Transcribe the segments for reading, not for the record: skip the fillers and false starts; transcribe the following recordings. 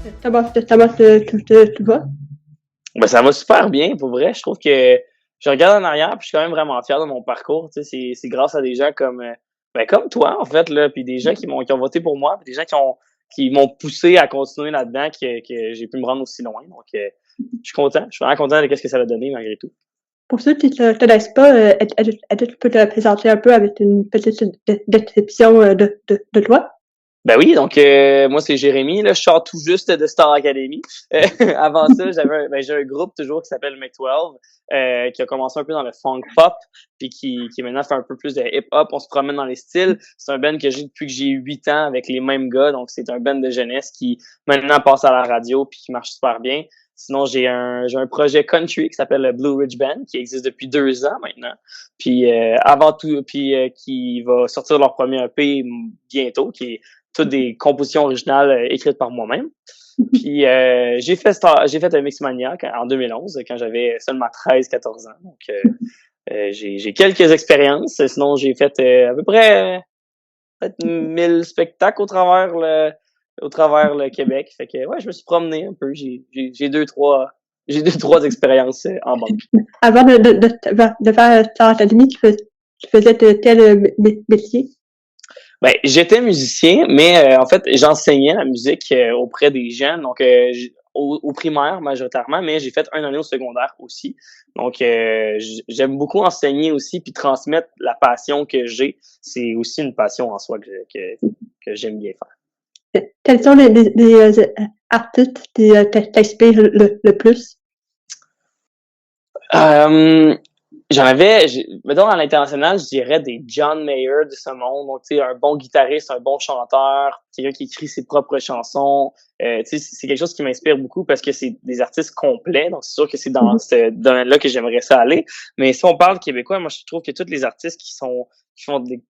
Tu vas? Ben, ça va super bien, pour vrai. Je trouve que je regarde en arrière, puis je suis quand même vraiment fier de mon parcours. Tu sais, c'est grâce à des gens comme toi, en fait, là, puis des gens qui ont voté pour moi, puis des gens qui m'ont poussé à continuer là-dedans, que j'ai pu me rendre aussi loin. Donc, je suis content. Je suis vraiment content de ce que ça a donné, malgré tout. Pour ceux qui ne te laissent pas, est-ce que tu peux te présenter un peu avec une petite description de toi? Ben oui, donc moi c'est Jérémy, là, je sors tout juste de Star Academy. Avant ça, j'ai un groupe toujours qui s'appelle Mc12, qui a commencé un peu dans le funk pop, puis qui maintenant fait un peu plus de hip hop. On se promène dans les styles. C'est un band que j'ai depuis que j'ai 8 ans avec les mêmes gars, donc c'est un band de jeunesse qui maintenant passe à la radio puis qui marche super bien. Sinon, j'ai un projet country qui s'appelle le Blue Ridge Band, qui existe depuis 2 ans maintenant. Puis avant tout, puis qui va sortir leur premier EP bientôt, qui est toutes des compositions originales écrites par moi-même. Puis j'ai fait un Mixmania en 2011, quand j'avais seulement 13-14 ans. Donc j'ai quelques expériences. Sinon, j'ai fait à peu près peut-être 1000 spectacles au travers le Québec. Fait que ouais, je me suis promené un peu. J'ai deux, trois expériences en banque. Avant de faire Star Academy, tu faisais tel métier? Ben, j'étais musicien, mais en fait, j'enseignais la musique auprès des jeunes, donc au primaire majoritairement, mais j'ai fait une année au secondaire aussi. Donc, j'aime beaucoup enseigner aussi, puis transmettre la passion que j'ai. C'est aussi une passion en soi que j'aime bien faire. Quels sont les artistes qui t'inspirent le plus? Mettons, à l'international, je dirais des John Mayer de ce monde. Donc, tu sais, un bon guitariste, un bon chanteur, quelqu'un qui écrit ses propres chansons. Tu sais, c'est quelque chose qui m'inspire beaucoup parce que c'est des artistes complets. Donc, c'est sûr que c'est dans ce domaine-là que j'aimerais ça aller. Mais si on parle québécois, moi, je trouve que tous les artistes qui font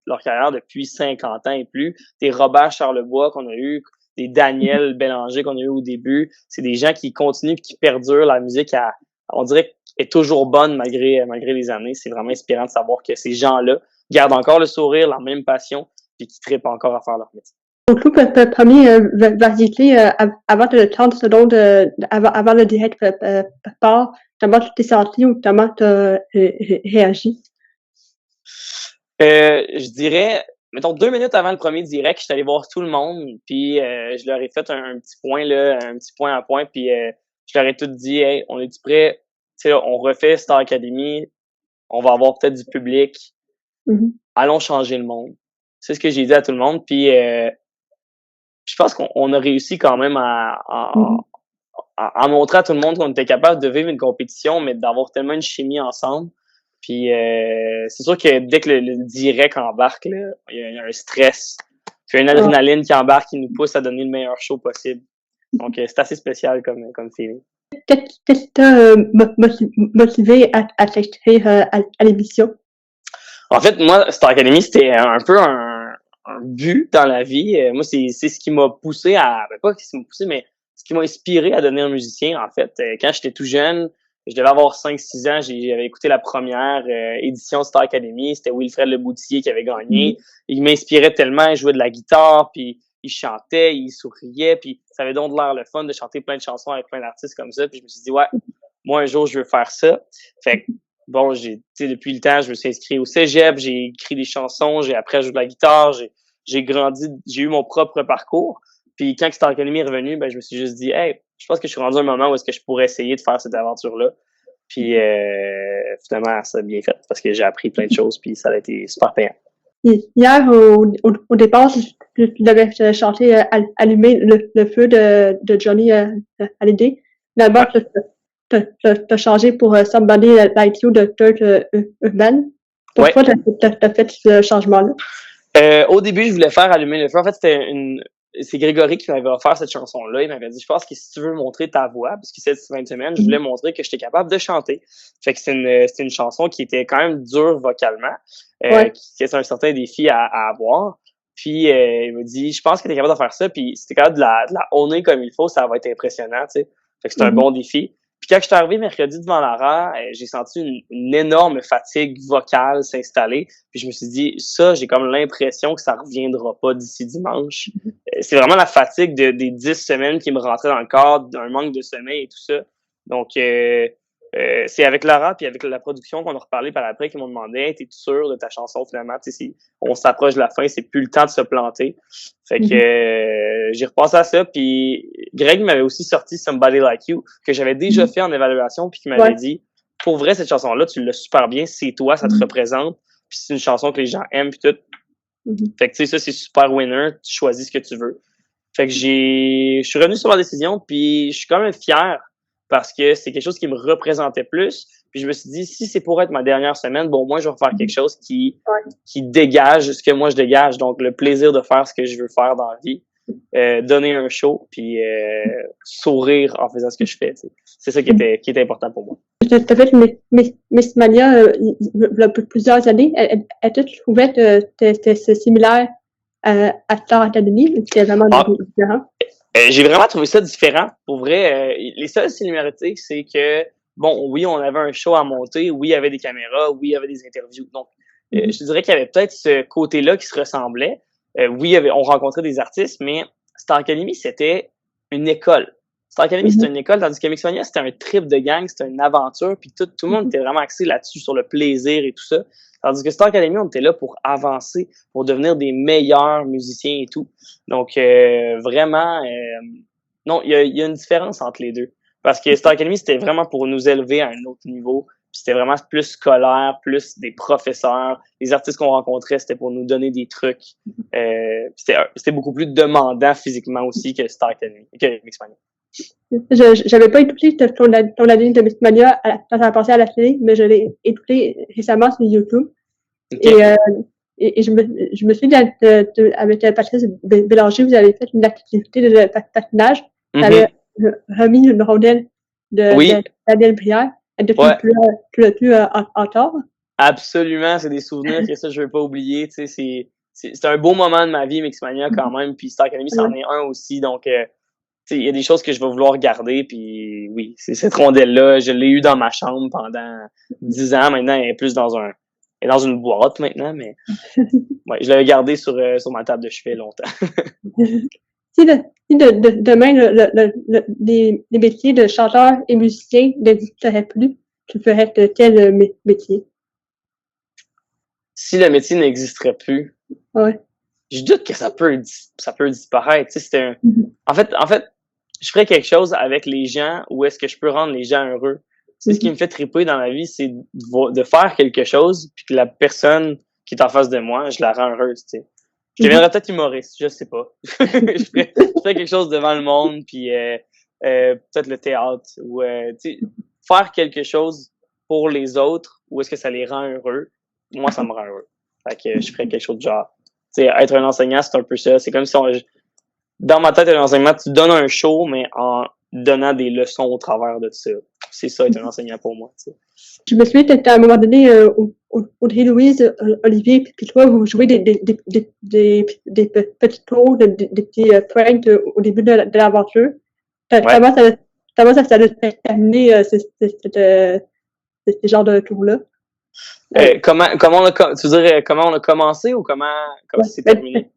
leur carrière depuis 50 ans et plus, des Robert Charlebois qu'on a eu, des Daniel Bélanger qu'on a eu au début, c'est des gens qui continuent et qui perdurent la musique on dirait, est toujours bonne malgré les années. C'est vraiment inspirant de savoir que ces gens-là gardent encore le sourire, la même passion, puis qui trippent encore à faire leur métier. Ton groupe premier variété, avant de 30 secondes, avant le direct part, comment tu t'es senti ou comment tu as réagi? Je dirais, mettons 2 minutes avant le premier direct, je suis allé voir tout le monde, puis je leur ai fait un petit point là, un petit point à point, puis je leur ai tout dit, hey, on est-tu prêt? Tu sais, on refait Star Academy, on va avoir peut-être du public, allons changer le monde. C'est ce que j'ai dit à tout le monde, puis je pense qu'on a réussi quand même à montrer à tout le monde qu'on était capable de vivre une compétition, mais d'avoir tellement une chimie ensemble. Puis c'est sûr que dès que le direct embarque, là, il y a un stress, puis une adrénaline qui embarque, qui nous pousse à donner le meilleur show possible. Donc c'est assez spécial comme feeling. Qu'est-ce qui t'a motivé à t'inscrire à l'émission? En fait, moi, Star Academy, c'était un peu un but dans la vie. Moi, c'est ce qui m'a poussé pas ce qui m'a poussé, mais ce qui m'a inspiré à devenir musicien, en fait. Quand j'étais tout jeune, je devais avoir 5-6 ans, j'avais écouté la première édition de Star Academy. C'était Wilfred Leboutillier qui avait gagné. Il m'inspirait tellement, il jouait de la guitare, puis il chantait, il souriait, puis ça avait donc l'air le fun de chanter plein de chansons avec plein d'artistes comme ça. Puis je me suis dit, ouais, moi, un jour, je veux faire ça. Fait que, bon, depuis le temps, je me suis inscrit au cégep, j'ai écrit des chansons, j'ai appris à jouer de la guitare, j'ai grandi, j'ai eu mon propre parcours. Puis quand Star Academy est revenu, ben, je me suis juste dit, hey, je pense que je suis rendu à un moment où est-ce que je pourrais essayer de faire cette aventure-là. Puis finalement, ça a bien fait parce que j'ai appris plein de choses, puis ça a été super payant. Hier, au départ, je devais chanter Allumer le feu de Johnny Hallyday. Finalement, t'as changé pour Somebody Like You de Kurt Urban. Pourquoi t'as fait ce changement-là? Au début, je voulais faire Allumer le feu. En fait, c'est Grégory qui m'avait offert cette chanson-là. Il m'avait dit, je pense que si tu veux montrer ta voix, parce que cette fin de semaine, je voulais montrer que j'étais capable de chanter. Fait que c'était une chanson qui était quand même dure vocalement, qui est un certain défi à avoir. Puis il m'a dit, je pense que t'es capable de faire ça, puis si t'es capable de la honner comme il faut, ça va être impressionnant, tu sais. Fait que c'est un bon défi. Puis quand je suis arrivé mercredi devant Lara, j'ai senti une énorme fatigue vocale s'installer. Puis je me suis dit, ça, j'ai comme l'impression que ça reviendra pas d'ici dimanche. c'est vraiment la fatigue des 10 semaines qui me rentrait dans le corps, d'un manque de sommeil et tout ça. Donc, c'est avec Laura puis avec la production qu'on a reparlé par après qui m'ont demandé hey, t'es sûr de ta chanson finalement? Tu sais, si on s'approche de la fin, c'est plus le temps de se planter. Fait que j'ai repensé à ça. Puis Greg m'avait aussi sorti Somebody Like You, que j'avais déjà fait en évaluation, puis qui m'avait dit pour vrai, cette chanson-là, tu l'as super bien, c'est toi, ça te représente, puis c'est une chanson que les gens aiment, puis tout. Fait que tu sais, ça, c'est super winner, tu choisis ce que tu veux. Fait que je suis revenu sur ma décision, puis je suis quand même fier parce que c'est quelque chose qui me représentait plus. Puis je me suis dit, si c'est pour être ma dernière semaine, bon, moi, je vais faire quelque chose qui dégage ce que moi je dégage. Donc, le plaisir de faire ce que je veux faire dans la vie, donner un show, puis sourire en faisant ce que je fais. T'sais. C'est ça qui était important pour moi. T'as fait Miss Mania il y a plusieurs années. Est-ce que tu trouvais que c'était similaire à Star Academy? C'était vraiment différent? J'ai vraiment trouvé ça différent. Pour vrai, les seules similarités, c'est que, bon, oui, on avait un show à monter, oui, il y avait des caméras, oui, il y avait des interviews. Donc, je dirais qu'il y avait peut-être ce côté-là qui se ressemblait. Oui, on rencontrait des artistes, mais Star Academy, c'était une école. Star Academy, c'était une école, tandis que Mixmania, c'était un trip de gang, c'était une aventure, puis tout le monde était vraiment axé là-dessus, sur le plaisir et tout ça. Tandis que Star Academy, on était là pour avancer, pour devenir des meilleurs musiciens et tout. Donc, vraiment, non, il y a une différence entre les deux. Parce que Star Academy, c'était vraiment pour nous élever à un autre niveau. C'était vraiment plus scolaire, plus des professeurs. Les artistes qu'on rencontrait, c'était pour nous donner des trucs. C'était beaucoup plus demandant physiquement aussi que Star Academy, que Mixmania. J'avais pas écouté ton année de Mixmania quand ça a passé à la télé, mais je l'ai écouté récemment sur YouTube. Okay. Et je me suis dit, avec Patrice Bélanger, vous avez fait une activité de patinage. Vous avez remis une rondelle de Daniel Brière. Depuis tu l'as pu encore? Absolument, c'est des souvenirs que ça, je veux pas oublier. Tu sais, c'est un beau moment de ma vie, Mixmania, quand même. Puis Star Academy, c'en est un aussi. Donc, il y a des choses que je vais vouloir garder, puis oui, c'est cette rondelle-là, je l'ai eue dans ma chambre pendant 10 ans. Maintenant, elle est plus dans une boîte maintenant, mais ouais, je l'avais gardée sur ma table de chevet longtemps. Si demain, les métiers de chanteur et musicien n'existeraient plus, tu ferais quel métier? Si le métier n'existerait plus, je doute que ça peut disparaître. En fait, je ferais quelque chose avec les gens où est-ce que je peux rendre les gens heureux. C'est ce qui me fait triper dans la vie, c'est de faire quelque chose puis que la personne qui est en face de moi, je la rends heureuse, tu sais. Je deviendrais peut-être humoriste, je sais pas. je ferais quelque chose devant le monde puis peut-être le théâtre ou tu sais, faire quelque chose pour les autres où est-ce que ça les rend heureux. Moi, ça me rend heureux. Fait que je ferais quelque chose de genre. Tu sais, être un enseignant, c'est un peu ça. C'est comme si dans ma tête, un enseignement, tu donnes un show, mais en donnant des leçons au travers de ça. C'est ça, être un enseignant pour moi. Tu sais. Je me souviens qu'à un moment donné, Audrey-Louise, Olivier, puis toi, vous jouez des petits tours, des petits pranks au début de l'aventure. Comment ça a terminé ce genre de tour-là? Comment on a commencé ou comment ça s'est terminé?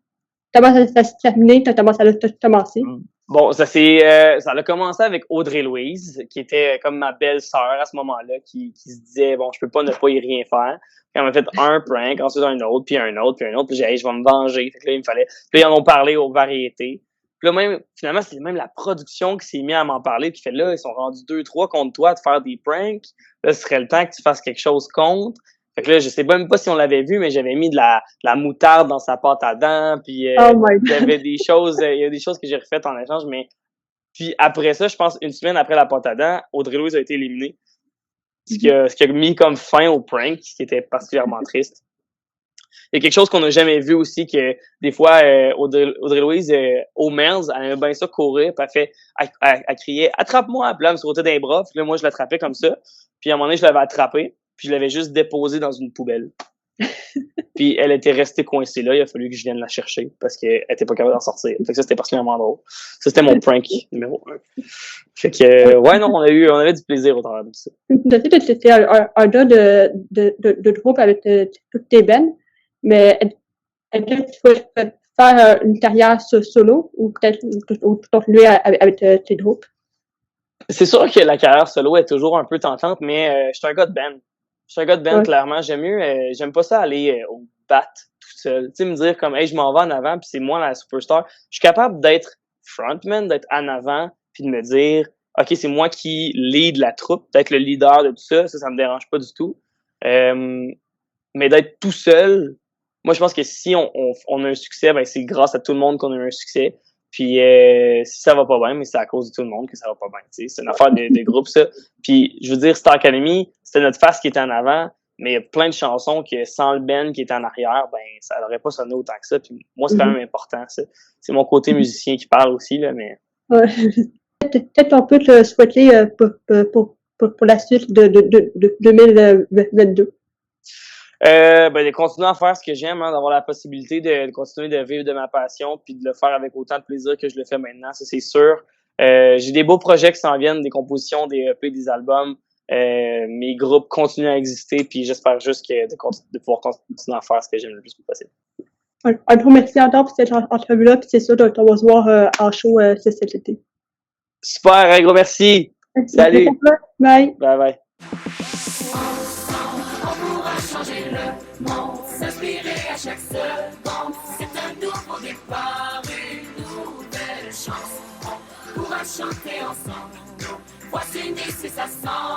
Comment ça s'est terminé? Comment ça a commencé? Bon, ça a commencé avec Audrey-Louise, qui était comme ma belle-sœur à ce moment-là, qui se disait, bon, je peux pas ne pas y rien faire. Puis on m'a fait un prank, ensuite un autre, puis un autre, puis un autre, puis j'ai dit, hey, je vais me venger. Fait que là, il me fallait. Puis là, ils en ont parlé aux variétés. Puis là, finalement, c'est même la production qui s'est mise à m'en parler, qui fait là, ils sont rendus 2-3 contre toi de faire des pranks. Là, ce serait le temps que tu fasses quelque chose contre. Fait que là, je sais même pas si on l'avait vu, mais j'avais mis de la moutarde dans sa pâte à dents, puis il y avait il y a des choses que j'ai refaites en échange, mais puis après ça, je pense une semaine après la pâte à dents, Audrey-Louise a été éliminée. Ce qui a mis comme fin au prank, ce qui était particulièrement triste. Il y a quelque chose qu'on n'a jamais vu aussi, que des fois, Audrey-Louise, au Merz, elle aimait bien ça courir, puis elle criait « Attrape-moi! » Puis là, elle me sautait d'un bras, puis là, moi, je l'attrapais comme ça. Puis à un moment donné, je l'avais attrapée, puis je l'avais juste déposée dans une poubelle. Puis elle était restée coincée là, il a fallu que je vienne la chercher, parce qu'elle était pas capable d'en sortir. Fait que ça, c'était particulièrement drôle. Ça, c'était mon prank numéro 1. Fait que, ouais, non, on avait du plaisir au travers de ça. Je sais que c'était un gars de groupe avec toutes tes bennes, mais est-ce que tu faire une carrière solo ou peut-être continuer avec tes groupes? C'est sûr que la carrière solo est toujours un peu tentante, mais je suis un gars de band. Je suis un gars de band, Ouais. clairement. J'aime pas ça aller au bat tout seul. Tu sais, me dire comme, hey, je m'en vais en avant, puis c'est moi la superstar. Je suis capable d'être frontman, d'être en avant, puis de me dire, OK, c'est moi qui lead la troupe, d'être le leader de tout ça. Ça me dérange pas du tout. Mais d'être tout seul, moi, je pense que si on a un succès, ben c'est grâce à tout le monde qu'on a eu un succès. Puis si ça va pas bien, mais c'est à cause de tout le monde que ça va pas bien. Tu sais, c'est une affaire de groupe, ça. Puis je veux dire, Star Academy, c'était notre face qui était en avant, mais il y a plein de chansons que sans le band qui était en arrière, ben ça n'aurait pas sonné autant que ça. Puis moi, c'est quand même important, ça. C'est mon côté musicien qui parle aussi, là, mais. Ouais. Peut-être on peut te souhaiter pour la suite de 2022. Ben, de continuer à faire ce que j'aime, hein, d'avoir la possibilité de continuer de vivre de ma passion puis de le faire avec autant de plaisir que je le fais maintenant, ça c'est sûr. J'ai des beaux projets qui s'en viennent, des compositions, des EP, des albums. Mes groupes continuent à exister puis j'espère juste de pouvoir continuer à faire ce que j'aime le plus possible. Un gros merci encore pour cette entrevue-là, puis c'est sûr qu'on va se voir en show cet été. Super, un gros merci. Salut. Bye. Bye bye. On pourra changer le monde, s'inspirer à chaque seconde. C'est un nouveau départ, une nouvelle chance. On pourra chanter ensemble. Voici une idée, si ça sent.